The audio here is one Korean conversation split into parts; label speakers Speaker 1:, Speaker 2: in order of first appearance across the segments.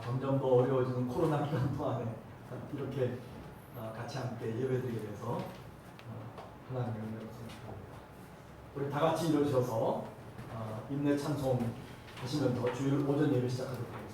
Speaker 1: 점점 더 어려워지는 코로나 기간 동안에 이렇게 같이 함께 예배드리게 돼서 하나님의 은혜로 생각합니다. 우리 다 같이 일어서서 인내 찬송 하시면서 주일 오전 예배 시작하도록 하겠습니다.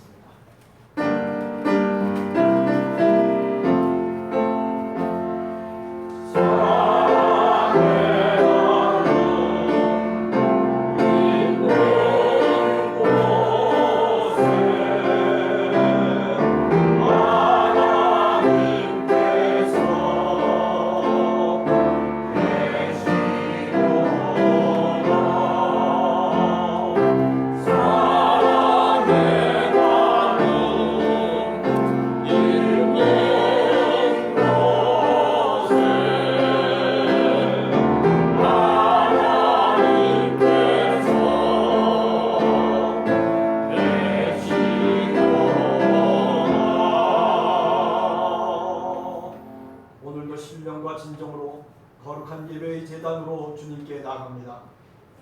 Speaker 1: 진정으로 거룩한 예배의 제단으로 주님께 나아갑니다.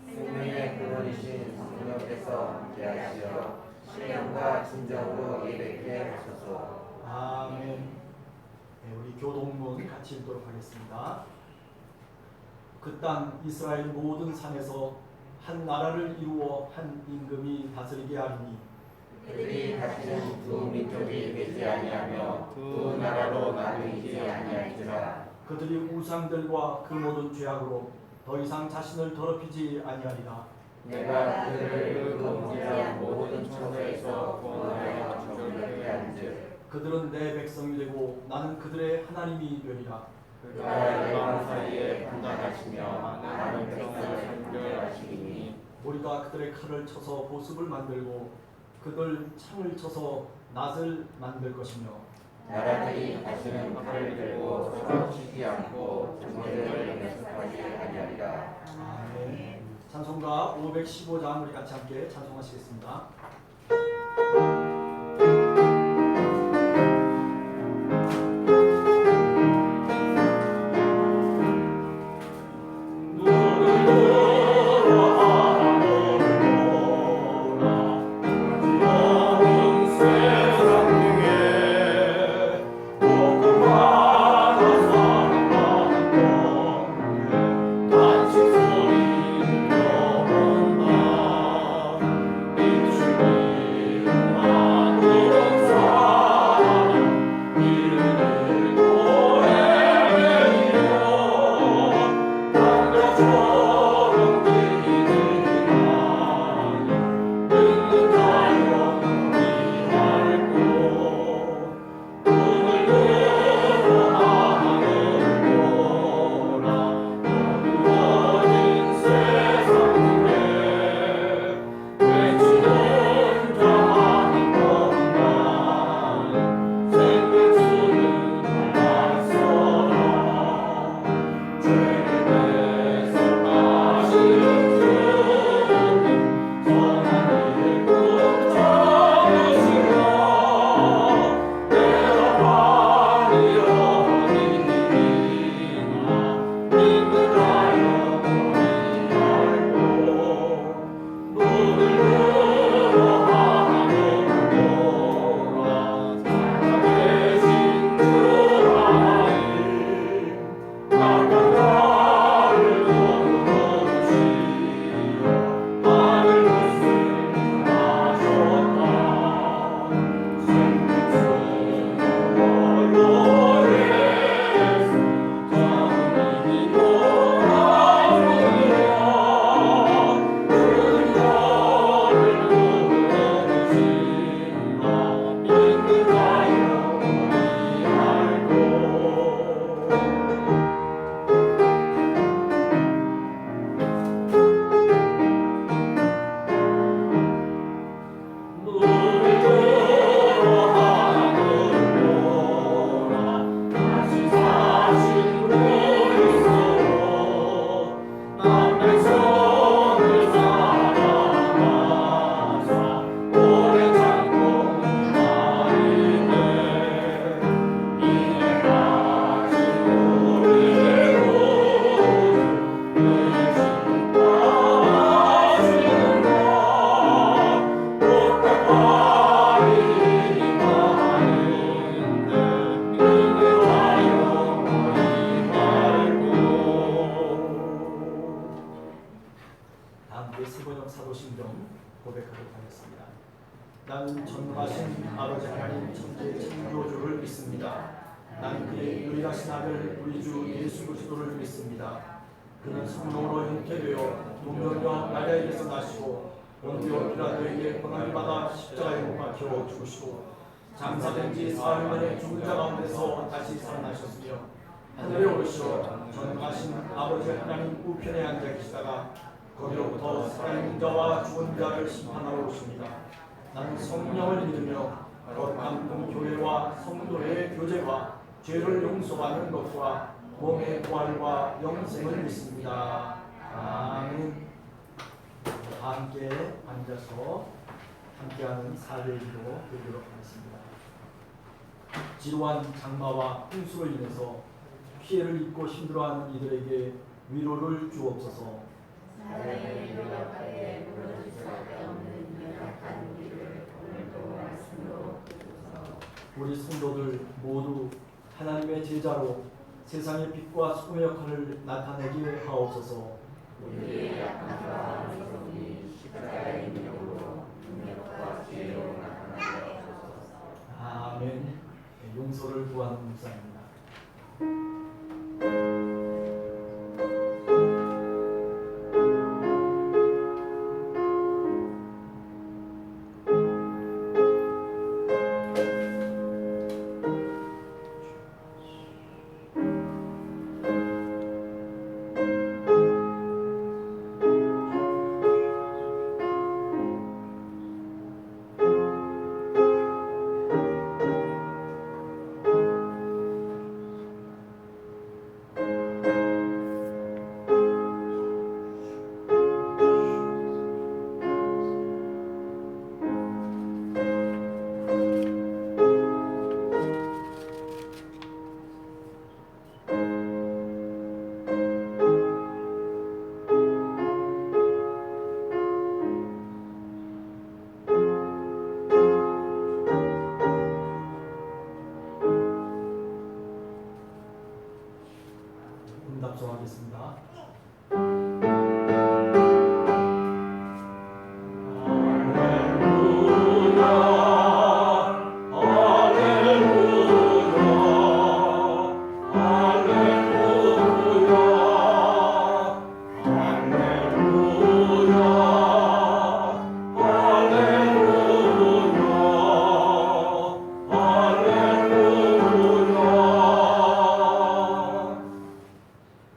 Speaker 2: 생명의 근원이신 성령께서 함께하시어 신령과 진정으로 예배케 하소서.
Speaker 1: 아멘. 네, 우리 교동문 같이 읽도록 하겠습니다. 그 땅 이스라엘 모든 산에서 한 나라를 이루어 한 임금이 다스리게 하리니
Speaker 2: 그들이 다시는 두 민족이 되지 아니하며 두 나라로 나누이지 아니할지라.
Speaker 1: 그들이 우상들과 그 모든 죄악으로 더 이상 자신을 더럽히지 아니하리라.
Speaker 2: 내가 그들을 그 무지한 모든 처소에서 구원하여 정결케 한즉
Speaker 1: 그들은 내 백성이 되고 나는 그들의 하나님이 되리라.
Speaker 2: 그가 열방 사이에 분단하시며 많은 백성을 선별하시리니
Speaker 1: 우리가 그들의 칼을 쳐서 보습을 만들고 그들 창을 쳐서 낫을 만들 것이며
Speaker 2: 나라들이 다시는 칼을 들고 서로 치지 않고 정죄를 연습하지 아니하리라.
Speaker 1: 아멘. 찬송가 515장 우리 같이 함께 찬송하시겠습니다.
Speaker 2: 주
Speaker 1: 이 전능하신 아버지 하나님 천재 창조주를 믿습니다. 나는 그의 유일하신 아들 우리 주 예수 그리스도를 믿습니다. 그는 성령으로 잉태되어 동정녀 마리아에게서 나시고 본디오 빌라도에게 고난을 받아 십자가에 못 박혀 죽으시고 장사된 지 사흘 만에 죽은 자 가운데서 다시 살아나셨으며 하늘에 오르시어 전능하신 아버지 하나님 우편에 앉아 계시다가 거기로부터 살아있는 자와 죽은 자를 심판하러 오십니다. 나는 성령을 믿으며 거룩한 공교회와 성도의 교제와 죄를 용서받는 것과 몸의 부활과 영생을 믿습니다. 아멘. 함께 앉아서 함께하는 사례기도 드리도록 하겠습니다. 지루한 장마와 홍수로 인해서 피해를 입고 힘들어하는 이들에게 위로를 주옵소서.
Speaker 3: 사랑의 위로 앞에 무너질 수밖에 없는 연약한 우리를 오늘도 말씀으로 주소서.
Speaker 1: 우리 성도들 모두 하나님의 제자로 세상의 빛과 소금의 역할을 나타내게 하옵소서.
Speaker 3: 우리의 약함과 어리석음이 십자가의 능력으로 능력과 지혜로 나타나게 하옵소서.
Speaker 1: 아멘. 용서를 구하는 묵상입니다. 응답송하겠습니다.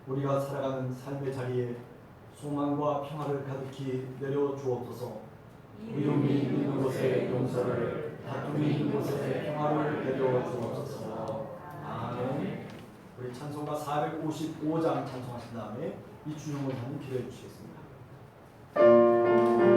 Speaker 1: 우리가 살아가는 삶의 자리에 소망과 평화를 가득히 내려 주옵소서. 위험이 있는 곳에 용서를, 다툼이 있는 곳에 평화를 내려 주옵소서. 아멘. 우리 찬송가 455장 찬송하신 다음에 이 주님을 한번 기도해 주시겠습니다.
Speaker 2: 하늘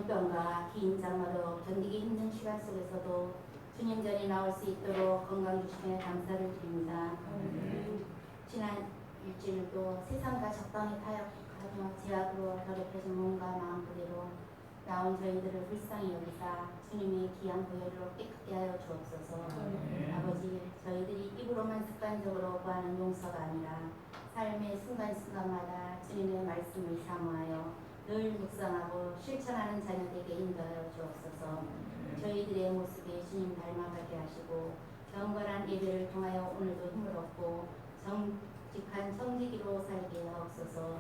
Speaker 3: 전염병과 긴 장마로 견디기 힘든 시간 속에서도 주님 전에 나올 수 있도록 건강 주시에 감사를 드립니다. 지난 일주일도 세상과 적당히 타협하며 제약으로 더럽혀진 몸과 마음 그대로 나온 저희들을 불쌍히 여기사 주님의 귀한 보혈로 깨끗게 하여 주옵소서. 아버지, 저희들이 입으로만 습관적으로 구하는 용서가 아니라 삶의 순간순간마다 주님의 말씀을 사모하여 늘 묵상하고 실천하는 자녀들에게 인도하여 주옵소서. 저희들의 모습이 주님 닮아가게 하시고 경건한 예배를 통하여 오늘도 힘을 얻고 정직한 성지기로 살게 하옵소서.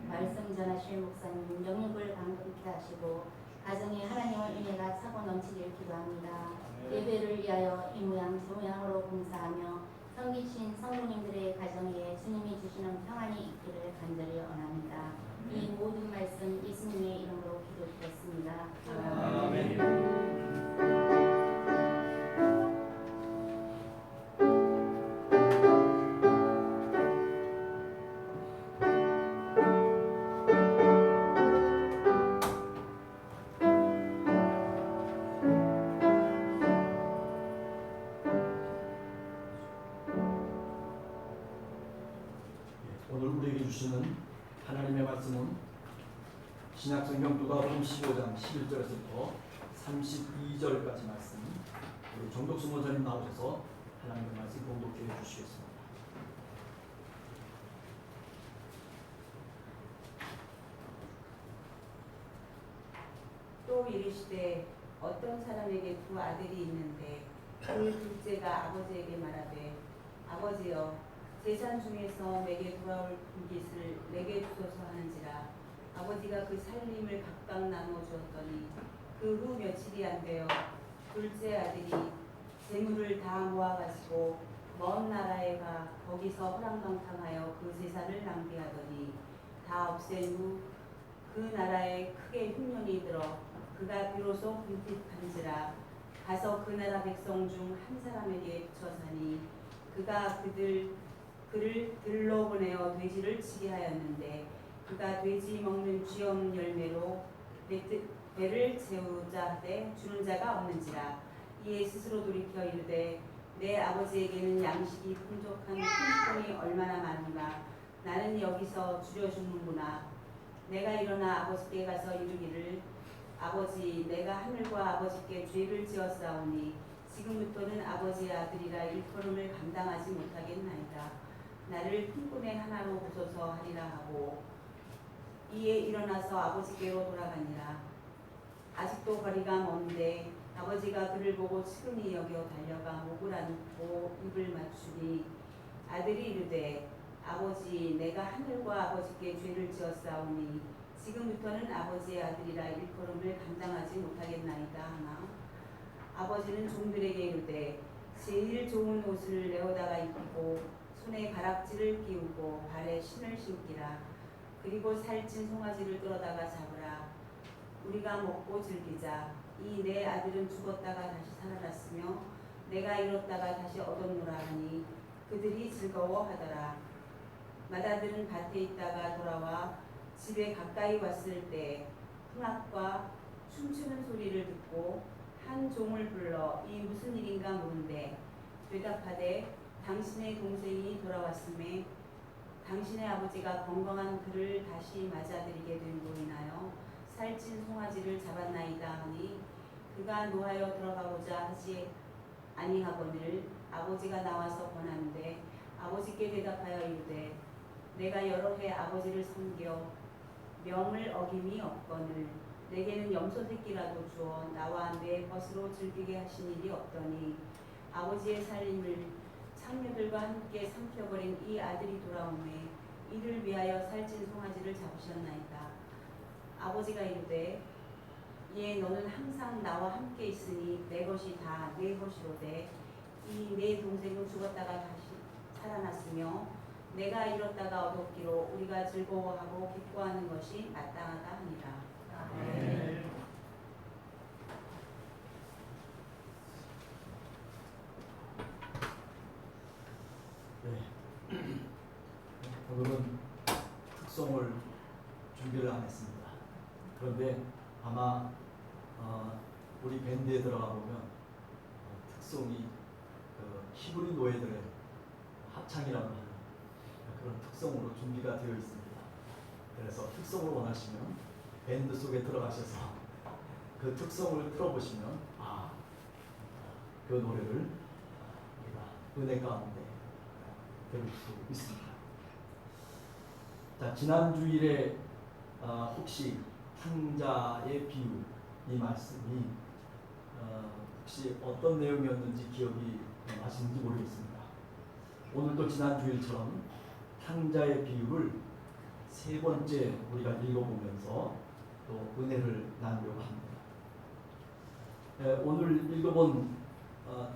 Speaker 3: 말씀 전하실 목사님 영육을 강건케 하시고 가정에 하나님의 은혜가 차고 넘치길 기도합니다. 예배를 위하여 이 모양 저 모양으로 봉사하며 섬기신 성도님들의 가정에 주님이 주시는 평안이 있기를 간절히 원합니다. 이 모든 말씀 예수님의 이름으로 기도드렸습니다.
Speaker 1: 오늘 우리에게 주시는 하나님의 말씀은 신약성경 누가복음 15장 11절에서부터 32절까지 말씀, 우리 정독수 목사님 나오셔서 하나님의 말씀 봉독해 주시겠습니다.
Speaker 4: 또 이르시되 어떤 사람에게 두 아들이 있는데 그 둘째가 아버지에게 말하되 아버지여 재산 중에서 내게 돌아올 분깃을 내게 주소서 하는지라. 아버지가 그 살림을 각각 나누어 주었더니 그 후 며칠이 안 되어 둘째 아들이 재물을 다 모아가지고 먼 나라에 가 거기서 허랑방탕하여 그 재산을 낭비하더니 다 없앤 후 그 나라에 크게 흉년이 들어 그가 비로소 궁핍한지라. 가서 그 나라 백성 중 한 사람에게 붙여 사니 그가 그를 들러 보내어 돼지를 치게 하였는데 그가 돼지 먹는 쥐 없는 열매로 배를 채우자 하되 주는 자가 없는지라. 이에 스스로 돌이켜 이르되 내 아버지에게는 양식이 풍족한 큰 돈이 얼마나 많은가. 나는 여기서 줄여주는구나. 내가 일어나 아버지께 가서 이르기를 아버지, 내가 하늘과 아버지께 죄를 지었사오니 지금부터는 아버지의 아들이라 일컬음을 감당하지 못하겠나이다. 나를 품꾼의 하나로 보소서 하리라 하고 이에 일어나서 아버지께로 돌아가니라. 아직도 거리가 먼데 아버지가 그를 보고 측은히 여겨 달려가 목을 안고 입을 맞추니 아들이 이르되 아버지, 내가 하늘과 아버지께 죄를 지었사오니 지금부터는 아버지의 아들이라 일컬음을 감당하지 못하겠나이다 하나 아버지는 종들에게 이르되 제일 좋은 옷을 내어다가 입히고 손에 가락지를 끼우고 발에 신을 신기라. 그리고 살찐 송아지를 끌어다가 잡으라. 우리가 먹고 즐기자. 이 내 아들은 죽었다가 다시 살아났으며 내가 잃었다가 다시 얻었노라 하니 그들이 즐거워하더라. 맏아들은 밭에 있다가 돌아와 집에 가까이 왔을 때 흥악과 춤추는 소리를 듣고 한 종을 불러 이 무슨 일인가 물은데 대답하되 당신의 동생이 돌아왔음에 당신의 아버지가 건강한 그를 다시 맞아들이게 됨으로 인하여 살찐 송아지를 잡았나이다 하니 그가 노하여 들어가고자 하지 아니하거늘 아버지가 나와서 권하는데 아버지께 대답하여 이르되 내가 여러 해 아버지를 섬겨 명을 어김이 없거늘 내게는 염소 새끼라도 주어 나와 내 것으로 즐기게 하신 일이 없더니 아버지의 살림을 창녀들과 함께 삼켜버린 이 아들이 돌아오매 이를 위하여 살찐 송아지를 잡으셨나이다. 아버지가 이르되 이에 너는 항상 나와 함께 있으니 내 것이 다 내 것이로되 이 내 동생은 죽었다가 다시 살아났으며 내가 잃었다가 얻었기로 우리가 즐거워하고 기뻐하는 것이 마땅하다 하니라. 아멘.
Speaker 1: 네. 오늘은 특송을 준비를 안 했습니다. 그런데 아마 우리 밴드에 들어가 보면 특성이 히브리 노예들의 합창이라고 하는 그런 특성으로 준비가 되어 있습니다. 그래서 특성을 원하시면 밴드 속에 들어가셔서 그 특성을 틀어보시면 그 노래를 우리가 은혜 가운데 들을 수 있습니다. 자, 지난 주일에 혹시 탕자의 비유 이 말씀이 혹시 어떤 내용이었는지 기억이 나시는지 모르겠습니다. 오늘도 지난 주일처럼 탕자의 비유를 세 번째 우리가 읽어보면서 또 은혜를 나누려고 합니다. 오늘 읽어본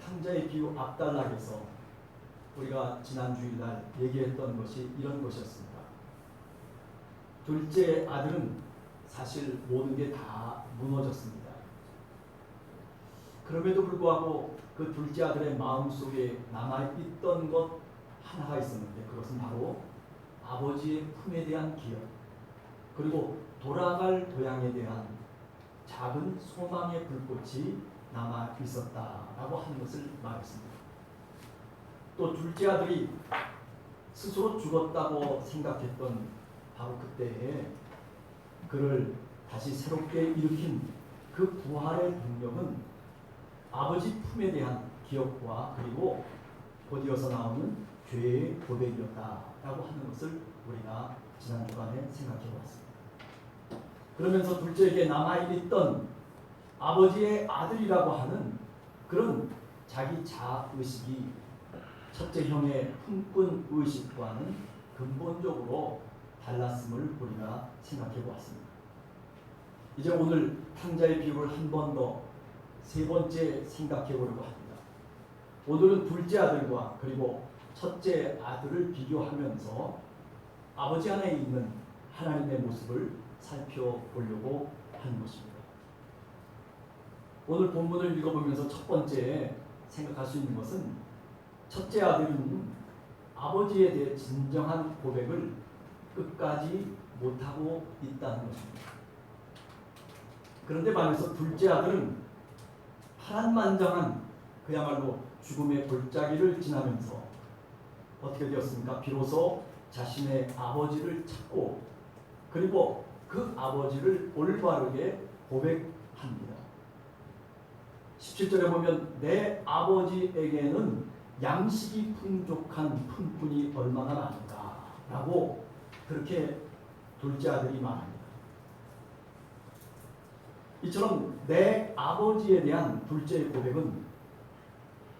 Speaker 1: 탕자의 비유 앞단락에서 우리가 지난 주일날 얘기했던 것이 이런 것이었습니다. 둘째 아들은 사실 모든 게 다 무너졌습니다. 그럼에도 불구하고 그 둘째 아들의 마음속에 남아있던 것 하나가 있었는데 그것은 바로 아버지의 품에 대한 기억, 그리고 돌아갈 고향에 대한 작은 소망의 불꽃이 남아 있었다라고 하는 것을 말했습니다. 또 둘째 아들이 스스로 죽었다고 생각했던 바로 그때에 그를 다시 새롭게 일으킨 그 부활의 능력은 아버지 품에 대한 기억과 그리고 곧이어서 나오는 죄의 고백이었다라고 하는 것을 우리가 지난 주간에 생각해 보았습니다. 그러면서 둘째에게 남아있던 아버지의 아들이라고 하는 그런 자기 자아의식이 첫째 형의 품꾼 의식과는 근본적으로 달랐음을 우리가 생각해 보았습니다. 이제 오늘 탕자의 비유를 한 번 더 세 번째 생각해 보려고 합니다. 오늘은 둘째 아들과 그리고 첫째 아들을 비교하면서 아버지 안에 있는 하나님의 모습을 살펴보려고 하는 것입니다. 오늘 본문을 읽어보면서 첫 번째 생각할 수 있는 것은 첫째 아들은 아버지에 대해 진정한 고백을 끝까지 못하고 있다는 것입니다. 그런데 반해서 둘째 아들은 파란만장한 그야말로 죽음의 골짜기를 지나면서 어떻게 되었습니까? 비로소 자신의 아버지를 찾고 그리고 그 아버지를 올바르게 고백합니다. 17절에 보면 내 아버지에게는 양식이 풍족한 품꾼이 얼마나 많은가 라고 그렇게 둘째 아들이 말합니다. 이처럼 내 아버지에 대한 둘째의 고백은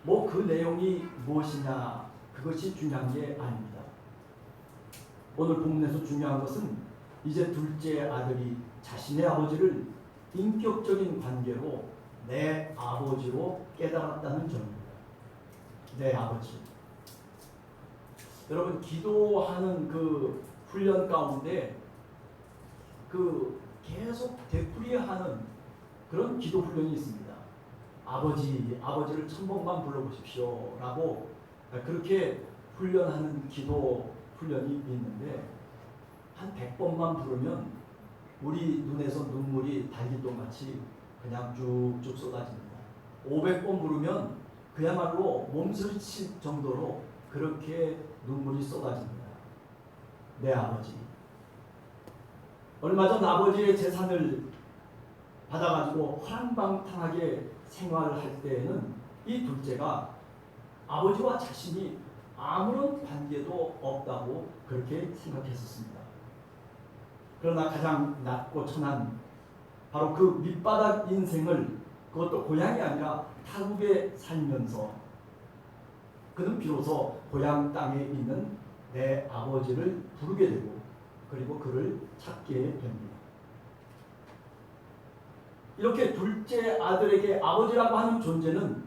Speaker 1: 뭐 그 내용이 무엇이냐 그것이 중요한 게 아닙니다. 오늘 본문에서 중요한 것은 이제 둘째 아들이 자신의 아버지를 인격적인 관계로 내 아버지로 깨달았다는 점입니다. 내 아버지. 여러분 기도하는 그 훈련 가운데 그 계속 되풀이하는 그런 기도 훈련이 있습니다. 아버지를 1000번만 불러보십시오 라고 그렇게 훈련하는 기도 훈련이 있는데 한 100번만 부르면 우리 눈에서 눈물이 달기똥같이 그냥 쭉쭉 쏟아집니다. 500번 부르면 그야말로 몸서리칠 정도로 그렇게 눈물이 쏟아집니다. 내 아버지. 얼마 전 아버지의 재산을 받아가지고 허랑방탕하게 생활을 할 때에는 이 둘째가 아버지와 자신이 아무런 관계도 없다고 그렇게 생각했었습니다. 그러나 가장 낮고 천한 바로 그 밑바닥 인생을 그것도 고향이 아니라 타국에 살면서 그는 비로소 고향 땅에 있는 내 아버지를 부르게 되고 그리고 그를 찾게 됩니다. 이렇게 둘째 아들에게 아버지라고 하는 존재는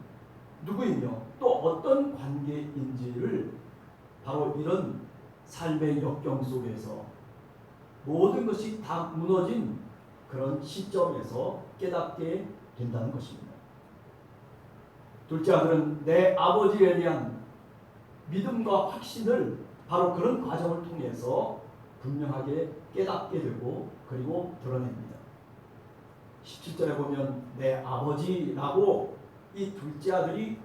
Speaker 1: 누구이며 또 어떤 관계인지를 바로 이런 삶의 역경 속에서 모든 것이 다 무너진 그런 시점에서 깨닫게 된다는 것입니다. 둘째 아들은 내 아버지에 대한 믿음과 확신을 바로 그런 과정을 통해서 분명하게 깨닫게 되고 그리고 드러냅니다. 17절에 보면 내 아버지라고 이 둘째 아들이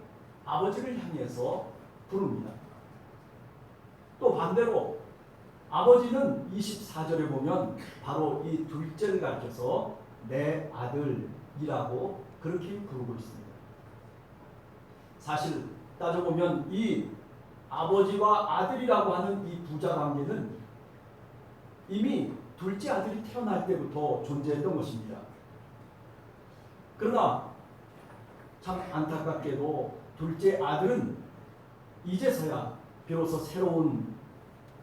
Speaker 1: 아버지를 향해서 부릅니다. 또 반대로 아버지는 24절에 보면 바로 이 둘째를 가르쳐서 내 아들이라고 그렇게 부르고 있습니다. 사실 따져보면 이 아버지와 아들이라고 하는 이 부자 관계는 이미 둘째 아들이 태어날 때부터 존재했던 것입니다. 그러나 참 안타깝게도 둘째 아들은 이제서야 비로소 새로운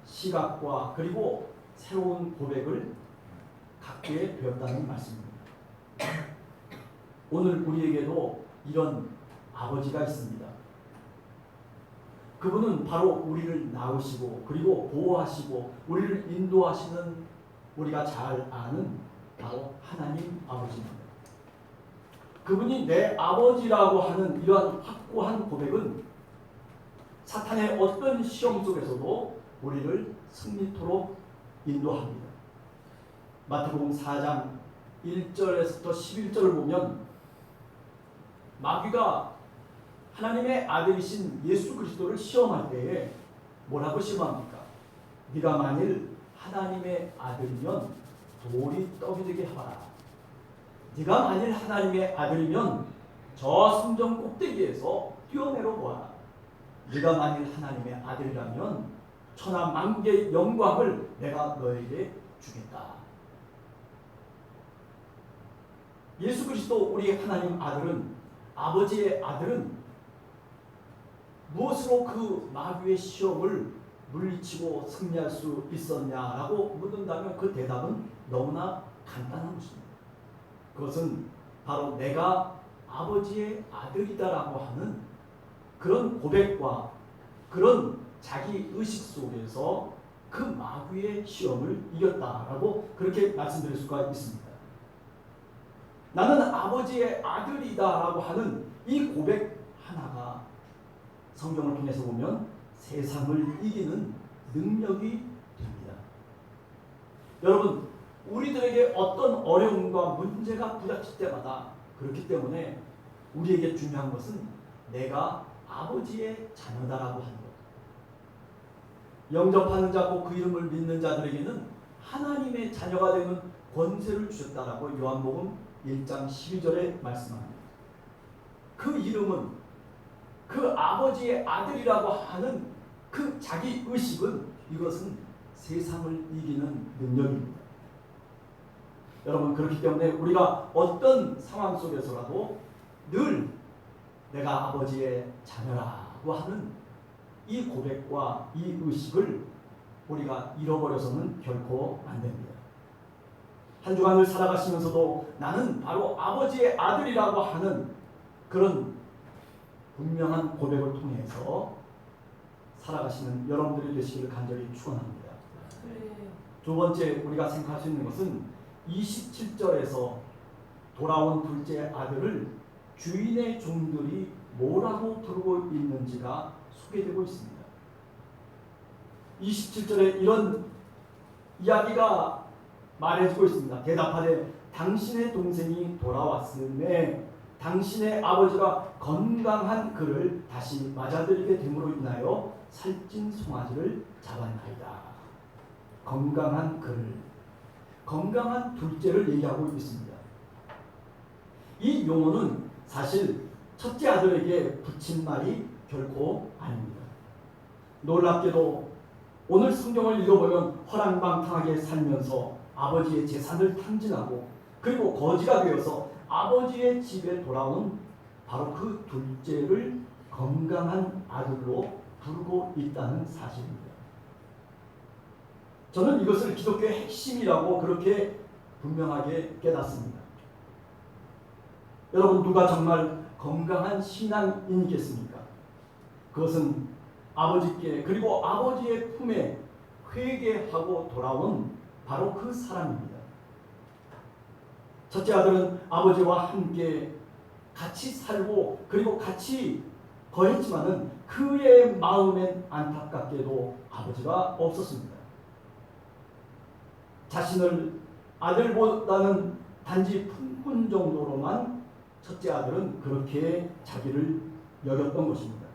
Speaker 1: 시각과 그리고 새로운 고백을 갖게 되었다는 말씀입니다. 오늘 우리에게도 이런 아버지가 있습니다. 그분은 바로 우리를 낳으시고 그리고 보호하시고 우리를 인도하시는 우리가 잘 아는 바로 하나님 아버지입니다. 그분이 내 아버지라고 하는 이러한 확고한 고백은 사탄의 어떤 시험 속에서도 우리를 승리토록 인도합니다. 마태복음 4장 1절에서부터 11절을 보면 마귀가 하나님의 아들이신 예수 그리스도를 시험할 때에 뭐라고 시험합니까? 네가 만일 하나님의 아들이면 돌이 떡이 되게 하라. 네가 만일 하나님의 아들이면 저 성전 꼭대기에서 뛰어내려 보아라. 네가 만일 하나님의 아들이라면 천하 만국의 영광을 내가 너에게 주겠다. 예수 그리스도 우리 하나님 아들은 아버지의 아들은 무엇으로 그 마귀의 시험을 물리치고 승리할 수 있었냐라고 묻는다면 그 대답은 너무나 간단한 것입니다. 그것은 바로 내가 아버지의 아들이다라고 하는 그런 고백과 그런 자기 의식 속에서 그 마귀의 시험을 이겼다라고 그렇게 말씀드릴 수가 있습니다. 나는 아버지의 아들이다라고 하는 이 고백 하나가 성경을 통해서 보면 세상을 이기는 능력이 됩니다. 여러분, 우리들에게 어떤 어려움과 문제가 부닥칠 때마다 그렇기 때문에 우리에게 중요한 것은 내가 아버지의 자녀다라고 하는 것. 영접하는 자고 그 이름을 믿는 자들에게는 하나님의 자녀가 되는 권세를 주셨다라고 요한복음 1장 12절에 말씀합니다. 그 이름은 그 아버지의 아들이라고 하는 그 자기 의식은 이것은 세상을 이기는 능력입니다. 여러분, 그렇기 때문에 우리가 어떤 상황 속에서라도 늘 내가 아버지의 자녀라고 하는 이 고백과 이 의식을 우리가 잃어버려서는 결코 안 됩니다. 한 주간을 살아가시면서도 나는 바로 아버지의 아들이라고 하는 그런 분명한 고백을 통해서 살아가시는 여러분들이 되시기를 간절히 축원합니다. 두 번째 우리가 생각할 수 있는 것은 27절에서 돌아온 둘째 아들을 주인의 종들이 뭐라고 부르고 있는지가 소개되고 있습니다. 27절에 이런 이야기가 말해지고 있습니다. 대답하되 당신의 동생이 돌아왔음에 당신의 아버지가 건강한 그를 다시 맞아들이게 됨으로 인하여 살찐 송아지를 잡았나이다. 건강한 그를, 건강한 둘째를 얘기하고 있습니다. 이 용어는 사실 첫째 아들에게 붙인 말이 결코 아닙니다. 놀랍게도 오늘 성경을 읽어보면 허랑방탕하게 살면서 아버지의 재산을 탕진하고 그리고 거지가 되어서 아버지의 집에 돌아온 바로 그 둘째를 건강한 아들로 부르고 있다는 사실입니다. 저는 이것을 기독교의 핵심이라고 그렇게 분명하게 깨닫습니다. 여러분, 누가 정말 건강한 신앙인이겠습니까? 그것은 아버지께 그리고 아버지의 품에 회개하고 돌아온 바로 그 사람입니다. 첫째 아들은 아버지와 함께 같이 살고 그리고 같이 거했지만은 그의 마음엔 안타깝게도 아버지가 없었습니다. 자신을 아들보다는 단지 품꾼 정도로만 첫째 아들은 그렇게 자기를 여겼던 것입니다.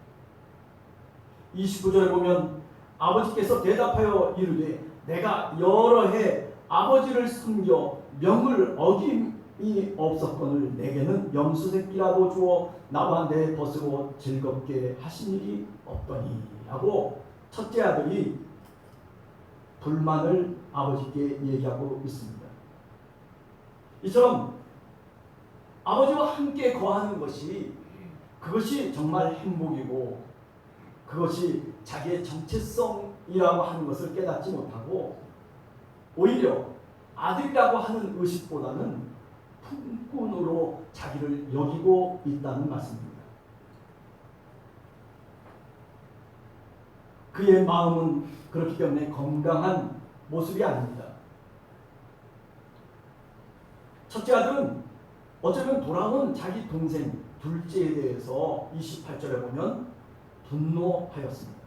Speaker 1: 29절에 보면 아버지께서 대답하여 이르되 내가 여러 해 아버지를 섬겨 명을 어김이 없었거늘 내게는 염소 새끼라도 주어 나와 내 벗으로 즐겁게 하신 일이 없더니 하고 첫째 아들이 불만을 아버지께 얘기하고 있습니다. 이처럼 아버지와 함께 거하는 것이 그것이 정말 행복이고 그것이 자기의 정체성이라고 하는 것을 깨닫지 못하고 오히려 아들이라고 하는 의식보다는 품꾼으로 자기를 여기고 있다는 말씀입니다. 그의 마음은 그렇기 때문에 건강한 모습이 아닙니다. 첫째 아들은 어쩌면 돌아온 자기 동생 둘째에 대해서 28절에 보면 분노하였습니다.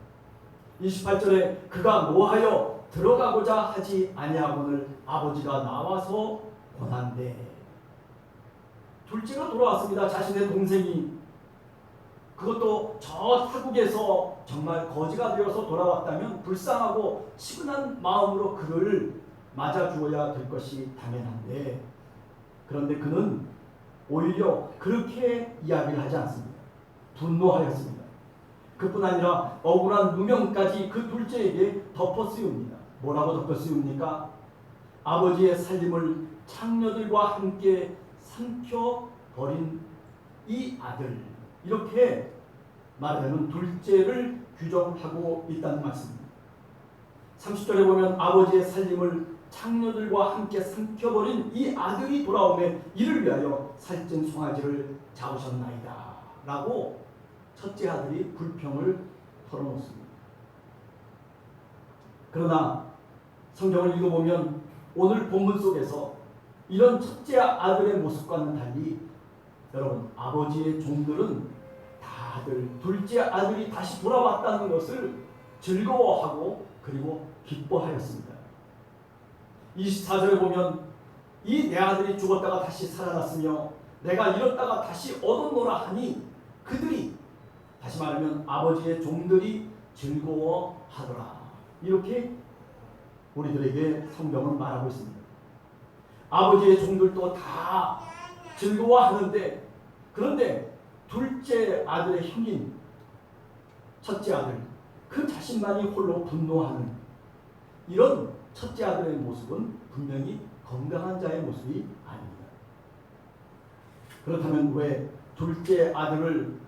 Speaker 1: 28절에 그가 노하여 들어가고자 하지 아니하거늘 아버지가 나와서 권한대. 둘째가 돌아왔습니다. 자신의 동생이 그것도 저 타국에서 정말 거지가 되어서 돌아왔다면 불쌍하고 치근한 마음으로 그를 맞아주어야 될 것이 당연한데 그런데 그는 오히려 그렇게 이야기를 하지 않습니다. 분노하였습니다. 그뿐 아니라 억울한 누명까지 그 둘째에게 덮어 씌웁니다. 뭐라고 덮어 씌웁니까? 아버지의 살림을 창녀들과 함께 삼켜버린 이 아들, 이렇게 말하자면 둘째를 규정하고 있다는 말씀입니다. 30절에 보면 아버지의 살림을 창녀들과 함께 삼켜버린 이 아들이 돌아오매 이를 위하여 살찐 송아지를 잡으셨나이다 라고 첫째 아들이 불평을 털어놓습니다. 그러나 성경을 읽어보면 오늘 본문 속에서 이런 첫째 아들의 모습과는 달리 여러분 아버지의 종들은 다들 둘째 아들이 다시 돌아왔다는 것을 즐거워하고 그리고 기뻐하였습니다. 24절에 보면 이 내 아들이 죽었다가 다시 살아났으며 내가 잃었다가 다시 얻었노라 하니 그들이 다시 말하면 아버지의 종들이 즐거워하더라. 이렇게 우리들에게 성경은 말하고 있습니다. 아버지의 종들도 다 즐거워하는데 그런데 둘째 아들의 형인 첫째 아들 그 자신만이 홀로 분노하는 이런 첫째 아들의 모습은 분명히 건강한 자의 모습이 아닙니다. 그렇다면 왜 둘째 아들을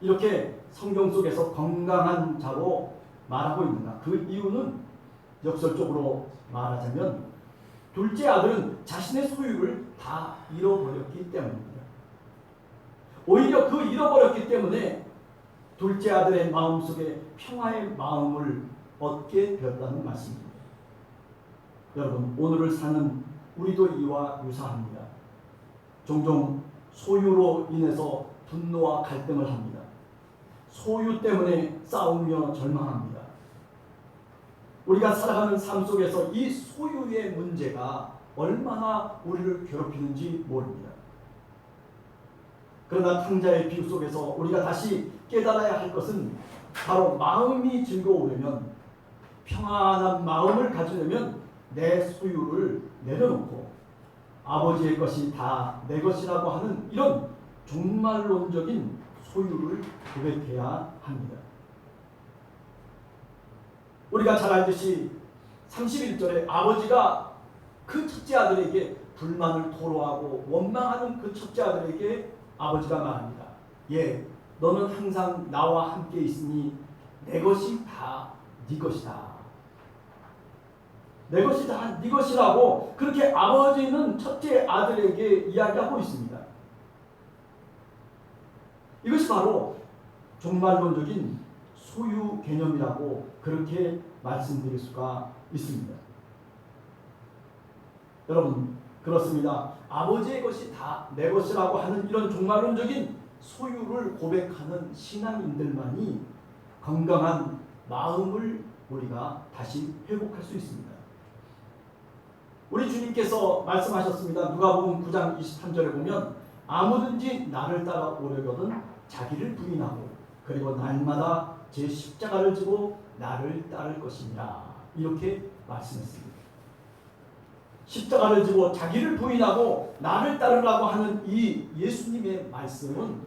Speaker 1: 이렇게 성경 속에서 건강한 자로 말하고 있는가? 그 이유는 역설적으로 말하자면 둘째 아들은 자신의 소유를 다 잃어버렸기 때문입니다. 오히려 그 잃어버렸기 때문에 둘째 아들의 마음속에 평화의 마음을 얻게 되었다는 말씀입니다. 여러분 오늘을 사는 우리도 이와 유사합니다. 종종 소유로 인해서 분노와 갈등을 합니다. 소유 때문에 싸우며 절망합니다. 우리가 살아가는 삶 속에서 이 소유의 문제가 얼마나 우리를 괴롭히는지 모릅니다. 그러나 탕자의 비유 속에서 우리가 다시 깨달아야 할 것은 바로 마음이 즐거우려면 평안한 마음을 가지려면 내 소유를 내려놓고 아버지의 것이 다 내 것이라고 하는 이런 종말론적인 소유를 고백해야 합니다. 우리가 잘 알듯이 31절에 아버지가 그 첫째 아들에게 불만을 토로하고 원망하는 그 첫째 아들에게 아버지가 말합니다. 예, 너는 항상 나와 함께 있으니 내 것이 다 네 것이다. 내 것이 다 네 것이라고 그렇게 아버지는 첫째 아들에게 이야기하고 있습니다. 이것이 바로 종말론적인 소유 개념이라고 그렇게 말씀드릴 수가 있습니다. 여러분 그렇습니다. 아버지의 것이 다 내 것이라고 하는 이런 종말론적인 소유를 고백하는 신앙인들만이 건강한 마음을 우리가 다시 회복할 수 있습니다. 우리 주님께서 말씀하셨습니다. 누가복음 9장 23절에 보면 아무든지 나를 따라오려거든 자기를 부인하고 그리고 날마다 제 십자가를 지고 나를 따를 것이니라. 이렇게 말씀했습니다. 십자가를 지고 자기를 부인하고 나를 따르라고 하는 이 예수님의 말씀은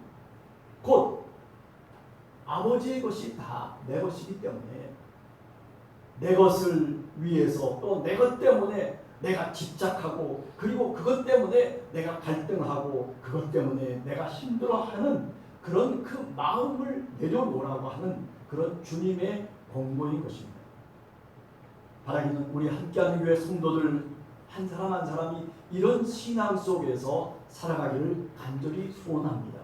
Speaker 1: 곧 아버지의 것이 다 내 것이기 때문에 내 것을 위해서 또 내 것 때문에 내가 집착하고 그리고 그것 때문에 내가 갈등하고 그것 때문에 내가 힘들어하는 그런 그 마음을 내려놓으라고 하는 그런 주님의 공고인 것입니다. 바라기는 우리 함께하는 교회 성도들 한 사람 한 사람이 이런 신앙 속에서 살아가기를 간절히 소원합니다.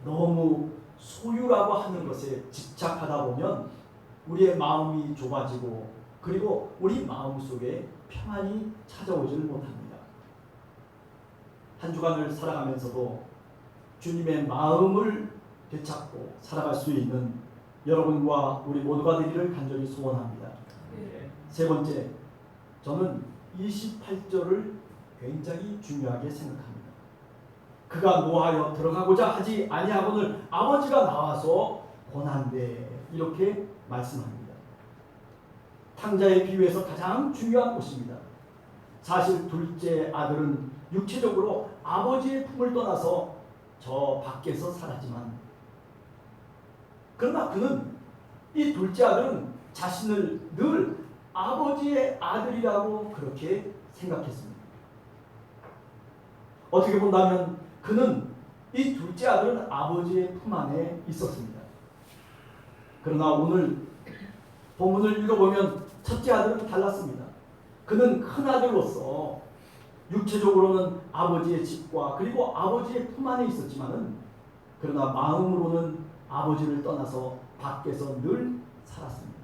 Speaker 1: 너무 소유라고 하는 것에 집착하다 보면 우리의 마음이 좁아지고 그리고 우리 마음속에 평안이 찾아오지를 못합니다. 한 주간을 살아가면서도 주님의 마음을 되찾고 살아갈 수 있는 여러분과 우리 모두가 되기를 간절히 소원합니다. 세 번째, 저는 28절을 굉장히 중요하게 생각합니다. 그가 노하여 들어가고자 하지 아니하거늘 아버지가 나와서 권한대, 이렇게 말씀합니다. 탕자의 비유에서 가장 중요한 것입니다. 사실 둘째 아들은 육체적으로 아버지의 품을 떠나서 저 밖에서 살았지만 그러나 그는 이 둘째 아들은 자신을 늘 아버지의 아들이라고 그렇게 생각했습니다. 어떻게 본다면 그는 이 둘째 아들은 아버지의 품 안에 있었습니다. 그러나 오늘 본문을 읽어보면 첫째 아들은 달랐습니다. 그는 큰 아들로서 육체적으로는 아버지의 집과 그리고 아버지의 품 안에 있었지만은 그러나 마음으로는 아버지를 떠나서 밖에서 늘 살았습니다.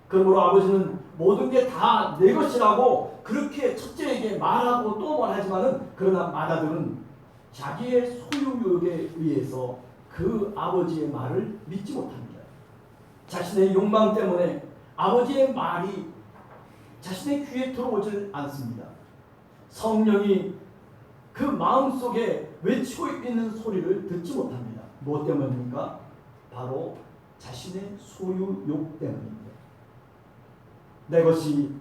Speaker 1: 그러므로 아버지는 모든 게 다 내 것이라고 그렇게 첫째에게 말하고 또 말하지만은 그러나 맏아들은 자기의 소유욕에 의해서 그 아버지의 말을 믿지 못합니다. 자신의 욕망 때문에 아버지의 말이 자신의 귀에 들어오질 않습니다. 성령이 그 마음속에 외치고 있는 소리를 듣지 못합니다. 무엇 때문입니까? 바로 자신의 소유욕 때문입니다. 내 것이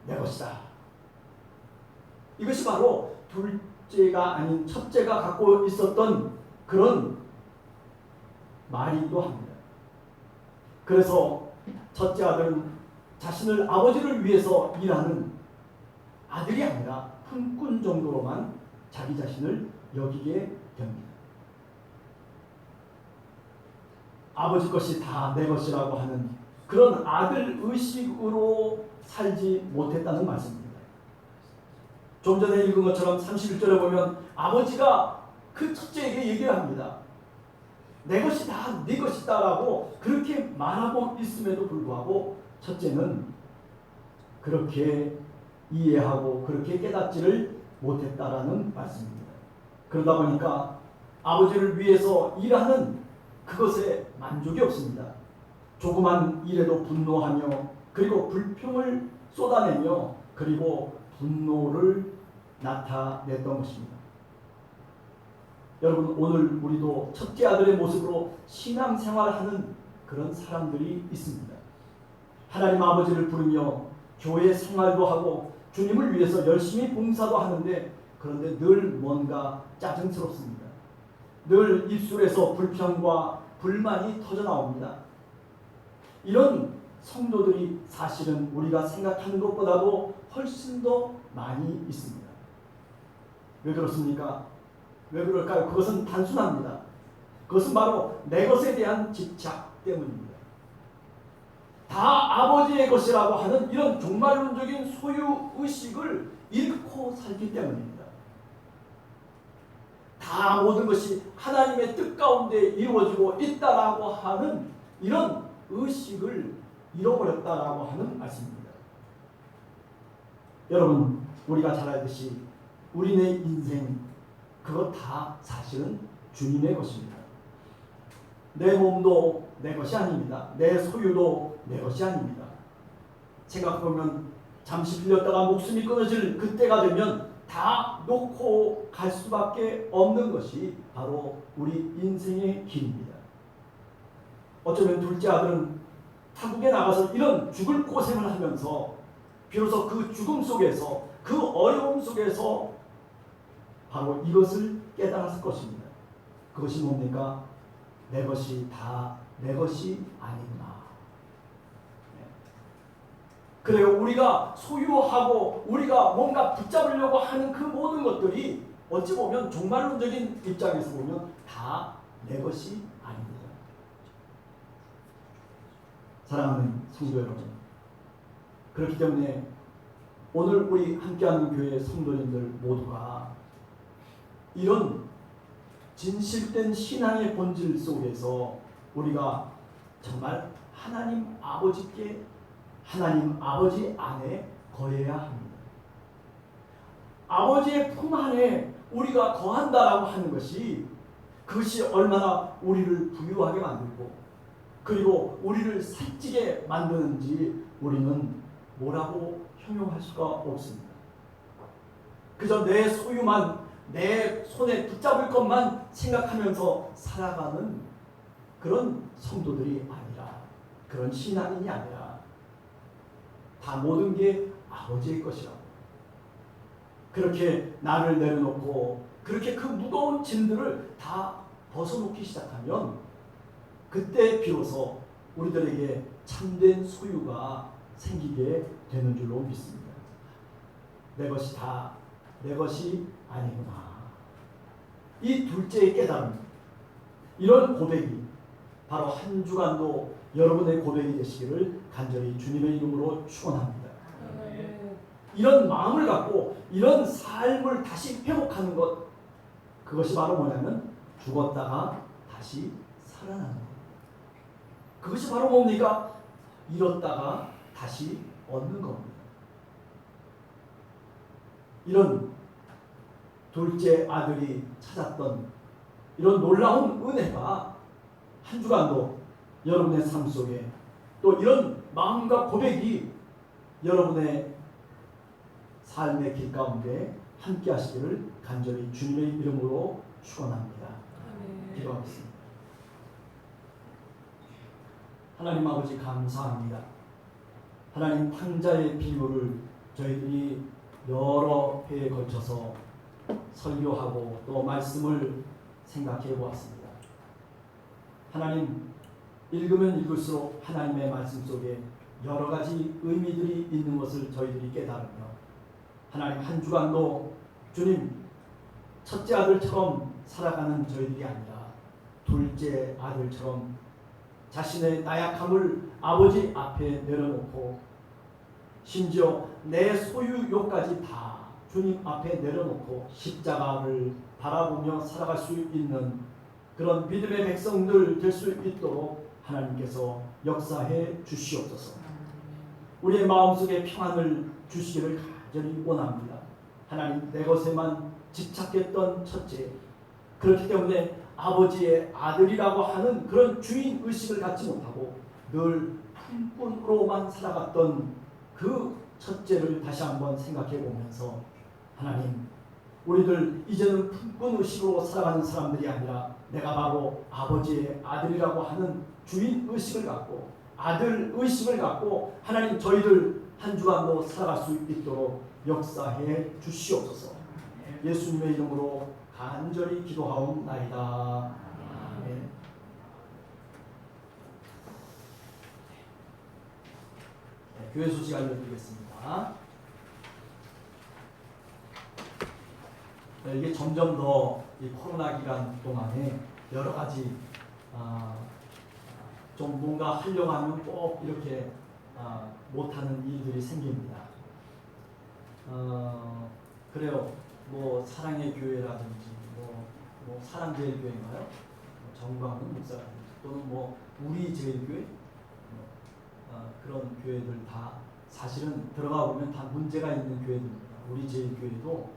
Speaker 1: 내 것이다. 이것이 바로 둘째가 아닌 첫째가 갖고 있었던 그런 말이기도 합니다. 그래서 첫째 아들은 자신을 아버지를 위해서 일하는 아들이 아니라 품꾼 정도로만 자기 자신을 여기게 됩니다. 아버지 것이 다 내 것이라고 하는 그런 아들 의식으로 살지 못했다는 말씀입니다. 좀 전에 읽은 것처럼 31절에 보면 아버지가 그 첫째에게 얘기를 합니다. 내 것이 다 네 것이다 라고 그렇게 말하고 있음에도 불구하고 첫째는 그렇게 이해하고 그렇게 깨닫지를 못했다라는 말씀입니다. 그러다 보니까 아버지를 위해서 일하는 그것에 만족이 없습니다. 조그만 일에도 분노하며 그리고 불평을 쏟아내며 그리고 분노를 나타냈던 것입니다. 여러분, 오늘 우리도 첫째 아들의 모습으로 신앙생활을 하는 그런 사람들이 있습니다. 하나님 아버지를 부르며 교회 생활도 하고 주님을 위해서 열심히 봉사도 하는데 그런데 늘 뭔가 짜증스럽습니다. 늘 입술에서 불평과 불만이 터져나옵니다. 이런 성도들이 사실은 우리가 생각하는 것보다도 훨씬 더 많이 있습니다. 왜 그렇습니까? 왜 그럴까요? 그것은 단순합니다. 그것은 바로 내 것에 대한 집착 때문입니다. 다 아버지의 것이라고 하는 이런 종말론적인 소유의식을 잃고 살기 때문입니다. 다 모든 것이 하나님의 뜻 가운데 이루어지고 있다라고 하는 이런 의식을 잃어버렸다라고 하는 말씀입니다. 여러분, 우리가 잘 알듯이 우리네 인생 그것 다 사실은 주님의 것입니다. 내 몸도 내 것이 아닙니다. 내 소유도 내 것이 아닙니다. 생각해보면 잠시 빌렸다가 목숨이 끊어질 그때가 되면 다 놓고 갈 수밖에 없는 것이 바로 우리 인생의 길입니다. 어쩌면 둘째 아들은 타국에 나가서 이런 죽을 고생을 하면서 비로소 그 죽음 속에서 그 어려움 속에서 바로 이것을 깨달았을 것입니다. 그것이 뭡니까? 내 것이 다 내 것이 아니구나. 그래요. 우리가 소유하고 우리가 뭔가 붙잡으려고 하는 그 모든 것들이 어찌 보면 종말론적인 입장에서 보면 다 내 것이 아닙니다. 사랑하는 성도 여러분, 그렇기 때문에 오늘 우리 함께하는 교회 성도님들 모두가 이런 진실된 신앙의 본질 속에서 우리가 정말 하나님 아버지께 하나님 아버지 안에 거해야 합니다. 아버지의 품 안에 우리가 거한다라고 하는 것이 그것이 얼마나 우리를 부유하게 만들고 그리고 우리를 살찌게 만드는지 우리는 뭐라고 형용할 수가 없습니다. 그저 내 소유만 내 손에 붙잡을 것만 생각하면서 살아가는 그런 성도들이 아니라 그런 신앙인이 아니라 다 모든 게 아버지의 것이라고 그렇게 나를 내려놓고 그렇게 그 무거운 짐들을 다 벗어놓기 시작하면 그때 비로소 우리들에게 참된 소유가 생기게 되는 줄로 믿습니다. 내 것이 다 내 것이 아니구나. 이 둘째의 깨달음, 이런 고백이 바로 한 주간도 여러분의 고백이 되시기를 간절히 주님의 이름으로 축원합니다. 이런 마음을 갖고 이런 삶을 다시 회복하는 것, 그것이 바로 뭐냐면 죽었다가 다시 살아나는 것. 그것이 바로 뭡니까? 잃었다가 다시 얻는 겁니다. 이런 둘째 아들이 찾았던 이런 놀라운 은혜가 한 주간도 여러분의 삶 속에 또 이런 마음과 고백이 여러분의 삶의 길 가운데 함께 하시기를 간절히 주님의 이름으로 축원합니다. 기도하겠습니다. 하나님 아버지 감사합니다. 하나님 탕자의 비유를 저희들이 여러 회에 걸쳐서 설교하고 또 말씀을 생각해 보았습니다. 하나님 읽으면 읽을수록 하나님의 말씀 속에 여러 가지 의미들이 있는 것을 저희들이 깨달으며 하나님 한 주간도 주님 첫째 아들처럼 살아가는 저희들이 아니라 둘째 아들처럼 자신의 나약함을 아버지 앞에 내려놓고 심지어 내 소유욕까지 다 주님 앞에 내려놓고 십자가를 바라보며 살아갈 수 있는 그런 믿음의 백성들 될 수 있도록 하나님께서 역사해 주시옵소서. 우리의 마음속에 평안을 주시기를 간절히 원합니다. 하나님 내 것에만 집착했던 첫째, 그렇기 때문에 아버지의 아들이라고 하는 그런 주인 의식을 갖지 못하고 늘 품꾼으로만 살아갔던 그 첫째를 다시 한번 생각해 보면서 하나님 우리들 이제는 품꾼 의식으로 살아가는 사람들이 아니라 내가 바로 아버지의 아들이라고 하는 주인 의식을 갖고 아들 의식을 갖고 하나님 저희들 한 주간도 살아갈 수 있도록 역사해 주시옵소서. 예수님의 이름으로 간절히 기도하옵나이다. 아멘. 네, 교회 소식 알려드리겠습니다. 네, 이게 점점 더 이 코로나 기간 동안에 여러 가지 좀 뭔가 하려고 하면 꼭 이렇게 못하는 일들이 생깁니다. 그래요. 뭐 사랑의 교회라든지 뭐 사랑제일교회인가요? 정광훈 목사라든지 또는 뭐 우리제일교회 그런 교회들 다 사실은 들어가 보면 다 문제가 있는 교회들입니다. 우리제일교회도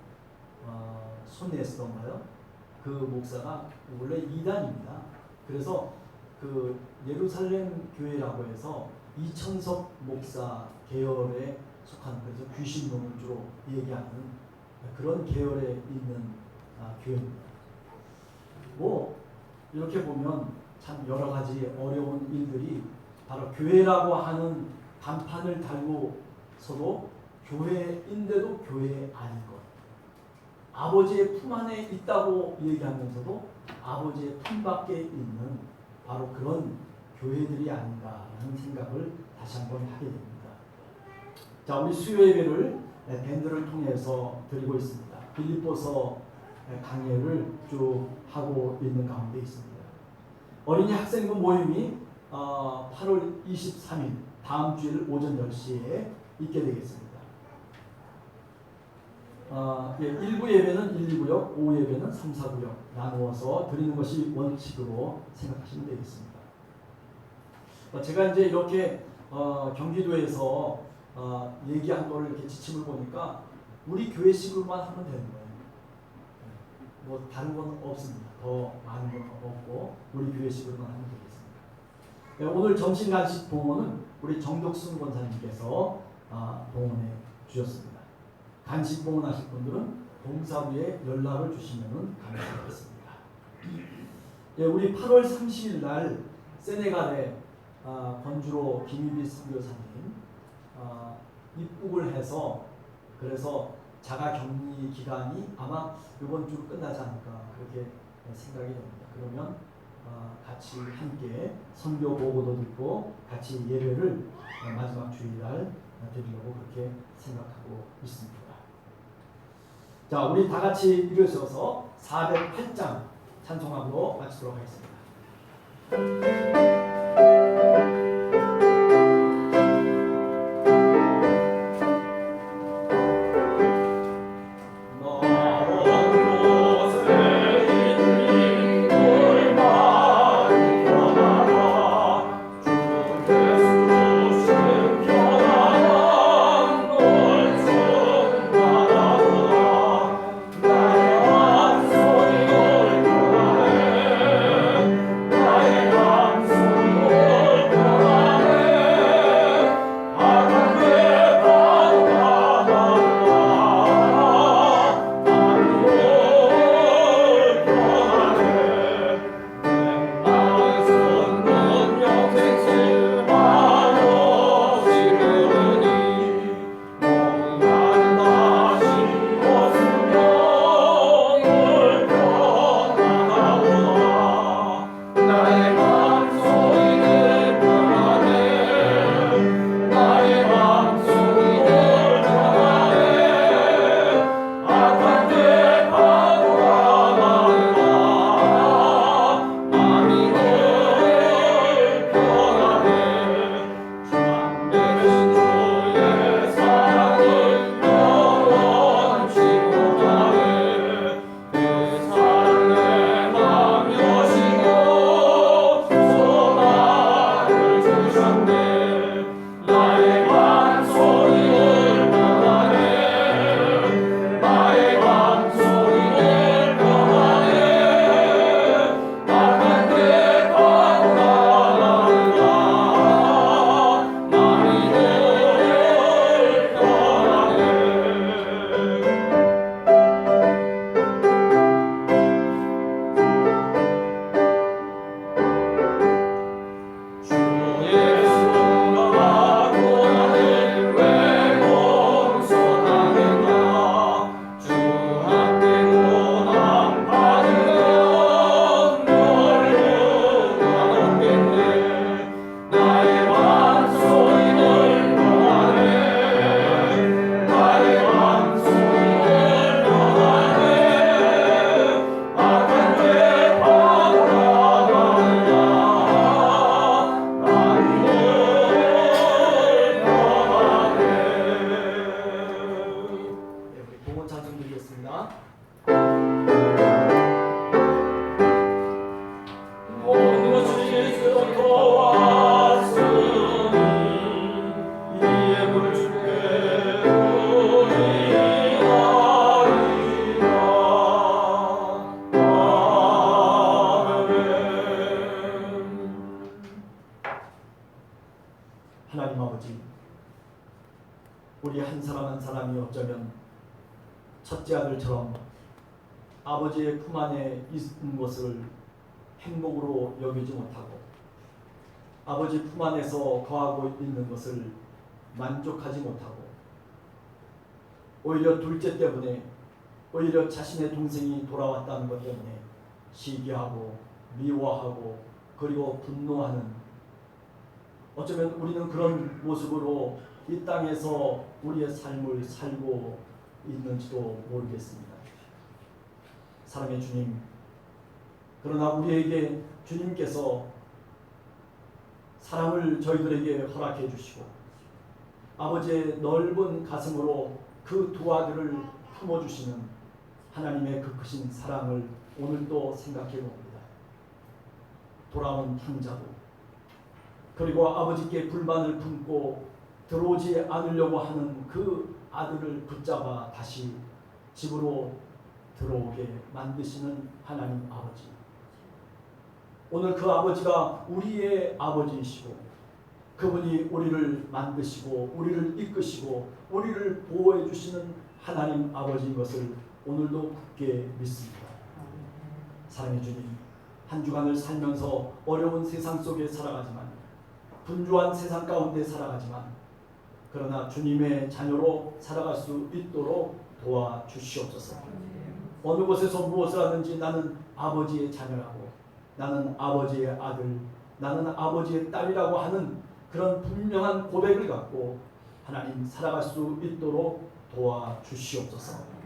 Speaker 1: 손에스던가요? 그 목사가 원래 이단입니다. 그래서 그 예루살렘 교회라고 해서 이천석 목사 계열에 속하는, 그래서 귀신론을 주로 얘기하는 그런 계열에 있는 교회입니다. 뭐 이렇게 보면 참 여러 가지 어려운 일들이 바로 교회라고 하는 간판을 달고서도 교회인데도 교회 아닌 것, 아버지의 품 안에 있다고 얘기하면서도 아버지의 품 밖에 있는 바로 그런 교회들이 아닌가라는 생각을 다시 한번 하게 됩니다. 자, 우리 수요 예배를 밴드를 통해서 드리고 있습니다. 빌립보서 강해를 쭉 하고 있는 가운데 있습니다. 어린이 학생부 모임이 8월 23일 다음 주일 오전 10시에 있게 되겠습니다. 1부 예배는 1, 2구역, 오후 예배는 3, 4구역 나누어서 드리는 것이 원칙으로 생각하시면 되겠습니다. 제가 이제 이렇게 경기도에서 얘기한 거를 이렇게 지침을 보니까 우리 교회식으로만 하면 되는 거예요. 뭐 다른 건 없습니다. 더 많은 건 없고 우리 교회식으로만 하면 되겠습니다. 오늘 점심 간식 봉헌은 우리 정덕순 권사님께서 봉헌해 주셨습니다. 간식 봉헌하실 분들은 봉사부에 연락을 주시면 감사하겠습니다. 우리 8월 30일 날 세네갈에 권주로 김유비 선교사님 입국을 해서 그래서 자가격리 기간이 아마 이번 주로 끝나지 않을까 그렇게 생각이 됩니다. 그러면 같이 함께 선교 보고도 듣고 같이 예배를 마지막 주일날 드리려고 그렇게 생각하고 있습니다. 자, 우리 다 같이 일어서서 408장 찬송함으로 마치도록 하겠습니다.
Speaker 2: 나의
Speaker 1: 우리 한 사람 한 사람이 어쩌면 첫째 아들처럼 아버지의 품 안에 있는 것을 행복으로 여기지 못하고 아버지 품 안에서 거하고 있는 것을 만족하지 못하고 오히려 둘째 때문에 오히려 자신의 동생이 돌아왔다는 것 때문에 시기하고 미워하고 그리고 분노하는, 어쩌면 우리는 그런 모습으로 이 땅에서 우리의 삶을 살고 있는지도 모르겠습니다. 사랑의 주님, 그러나 우리에게 주님께서 사랑을 저희들에게 허락해 주시고 아버지의 넓은 가슴으로 그 두 아들을 품어주시는 하나님의 그 크신 사랑을 오늘도 생각해 봅니다. 돌아온 탕자도, 그리고 아버지께 불만을 품고 들어오지 않으려고 하는 그 아들을 붙잡아 다시 집으로 들어오게 만드시는 하나님 아버지, 오늘 그 아버지가 우리의 아버지이시고 그분이 우리를 만드시고 우리를 이끄시고 우리를 보호해 주시는 하나님 아버지인 것을 오늘도 굳게 믿습니다. 사랑의 주님, 한 주간을 살면서 어려운 세상 속에 살아가지만, 분주한 세상 가운데 살아가지만, 그러나 주님의 자녀로 살아갈 수 있도록 도와주시옵소서. 어느 곳에서 무엇을 하든지 나는 아버지의 자녀라고, 나는 아버지의 아들, 나는 아버지의 딸이라고 하는 그런 분명한 고백을 갖고 하나님 살아갈 수 있도록 도와주시옵소서.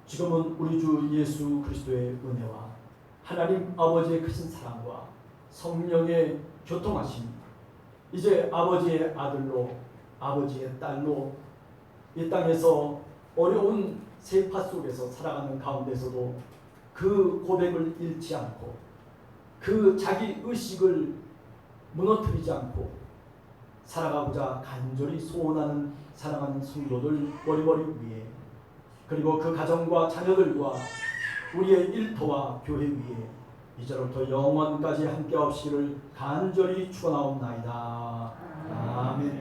Speaker 1: 지금은 우리 주 예수 그리스도의 은혜와 하나님 아버지의 크신 사랑과 성령의 교통하심, 이제 아버지의 아들로 아버지의 딸로 이 땅에서 어려운 세파 속에서 살아가는 가운데서도 그 고백을 잃지 않고 그 자기 의식을 무너뜨리지 않고 살아가고자 간절히 소원하는 사랑하는 성도들 머리머리 위에, 그리고 그 가정과 자녀들과 우리의 일터와 교회 위에 이제로부터 영원까지 함께 하시기를 간절히 축원하옵나이다. 아멘.